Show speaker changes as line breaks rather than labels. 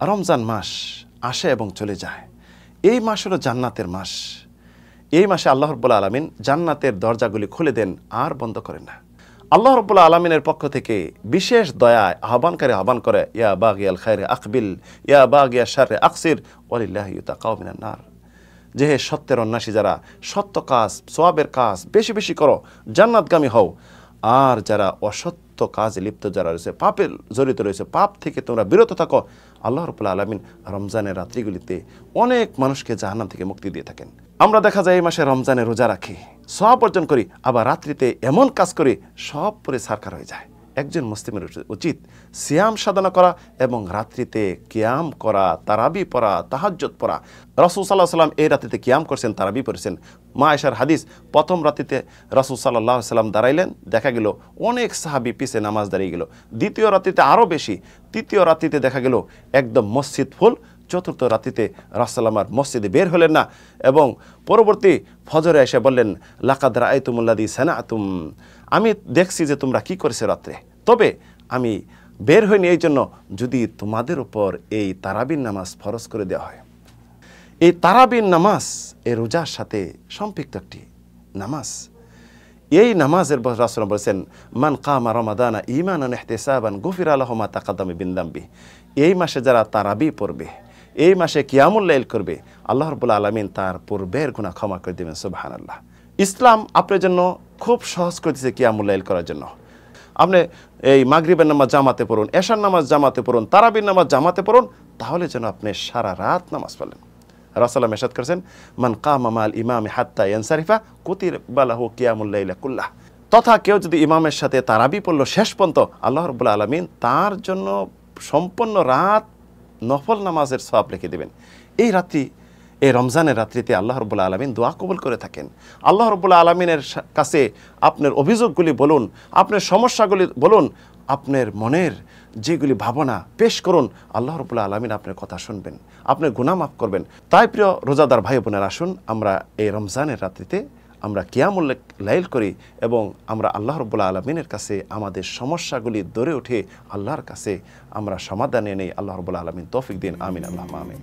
রমজান মাস আসে এবং চলে যায়। এই মাস হলো জান্নাতের মাস। এই মাসে আল্লাহ রাব্বুল আলামিন জান্নাতের দরজাগুলি খুলে দেন আর বন্ধ করেন না। আল্লাহ রাব্বুল আলামিনের পক্ষ থেকে বিশেষ দয়ায় আহ্বান করে, ইয়া বাগিয়াল খায়রে আকবিল, ইয়া বাগিয়া শাররে আকসির, ওয়ালিল্লাহি ইউতাকাউ মিনান নার। যে হে সত্যের অন্বেষী যারা, সত্য কাজ, সওয়াবের কাজ বেশি বেশি করো, জান্নাতগামী হও। আর যারা অসত্য কাজে লিপ্ত যারা রয়েছে, পাপে জড়িত রয়েছে, পাপ থেকে তোমরা বিরত থাকো। আল্লাহ রাব্বুল আলামিন রমজানের রাত্রিগুলিতে অনেক মানুষকে জাহান্নাম থেকে মুক্তি দিয়ে থাকেন। আমরা দেখা যায় এই মাসে রমজানে রোজা রাখি, সওয়াব অর্জন করি, আবার রাত্রিতে এমন কাজ করি সব পরে সারকার হয়ে যায়। একজন মুসলিমের উচিত সিয়াম সাধনা করা এবং রাত্রিতে কিয়াম করা, তারাবি পড়া, তাহাজ্জুদ পড়া। রাসূল সাল্লাল্লাহু আলাইহি সাল্লাম এই রাত্রিতে কিয়াম করছেন, তারাবি পড়েছেন। মা আয়েশার হাদিস, প্রথম রাত্রিতে রাসূল সাল্লাল্লাহু আলাইহি সাল্লাম দাঁড়াইলেন, দেখা গেল অনেক সাহাবী পিছে নামাজ দাঁড়িয়ে গেল। দ্বিতীয় রাত্রিতে আরও বেশি, তৃতীয় রাত্রিতে দেখা গেল একদম মসজিদ ফুল। চতুর্থ রাত্রিতে রাসূলুল্লাহ মসজিদে বের হলেন না এবং পরবর্তী ফজরে এসে বললেন, লাকাদ রাআইতুমুল্লাযী সানাতুম, আমি দেখছি যে তোমরা কি করেছো রাত্রে, তবে আমি বের হইনি এই জন্য যদি তোমাদের উপর এই তারাবির নামাজ ফরজ করে দেওয়া হয়। এই তারাবির নামাজ এই রোজার সাথে সম্পৃক্ত একটি নামাজ। এই নামাজের রাসূল বলেছেন, মান কামা রমাদানা ঈমানান ইহতিসাবান গুফিরা লাহু মা তাকাদ্দামা মিন যামবিহি। এই মাসে যারা তারাবি পড়বে, এই মাসে কিয়ামুল লাইল করবে, আল্লাহ রাব্বুল আলামিন তার পূর্বের গুনাহ ক্ষমা করে দেবেন। সুবহানাল্লাহ। ইসলাম আপনার জন্য খুব সহজ করে দিয়েছে কিয়ামুল লাইল করার জন্য। আপনি এই মাগরিবের নামাজ জামাতে পড়ুন, এশার নামাজ জামাতে পড়ুন, তারাবির নামাজ জামাতে পড়ুন, তাহলে যেন আপনি সারা রাত নামাজ পড়লেন। রাসূলুল্লাহ ইরশাদ করেছেন, মান কামা মাল ইমামি হাত্তা ইয়ানসারিফা কুতিবা লাহু কিয়ামুল লাইলা কুল্লাহ। তথা কেউ যদি ইমামের সাথে তারাবি পড়ল শেষ পর্যন্ত, আল্লাহ রাব্বুল আলামিন তার জন্য সম্পূর্ণ রাত নফল নামাজের সওয়াব লিখে দেবেন। এই রাত্রি, এই রমজানের রাত্রিতে আল্লাহ রাব্বুল আলামিন দোয়া কবুল করে থাকেন। আল্লাহ রাব্বুল আলামিনের কাছে আপনার অভিযোগগুলি বলুন, আপনার সমস্যাগুলি বলুন, আপনার মনের যেগুলি ভাবনা পেশ করুন, আল্লাহ রাব্বুল আলামিন আপনার কথা শুনবেন, আপনার গুনাহ মাফ করবেন। তাই প্রিয় রোজাদার ভাই বোনের, আসুন আমরা এই রমজানের রাত্রিতে আমরা কিয়ামুল লাইল করি এবং আমরা আল্লাহ রাব্বুল আলামিনের কাছে আমাদের সমস্যাগুলি দূরে উঠে আল্লাহর কাছে আমরা সমাধান নেই। আল্লাহ রাব্বুল আলামিন তৌফিক দিন। আমিন, আল্লাহুম্মা আমিন।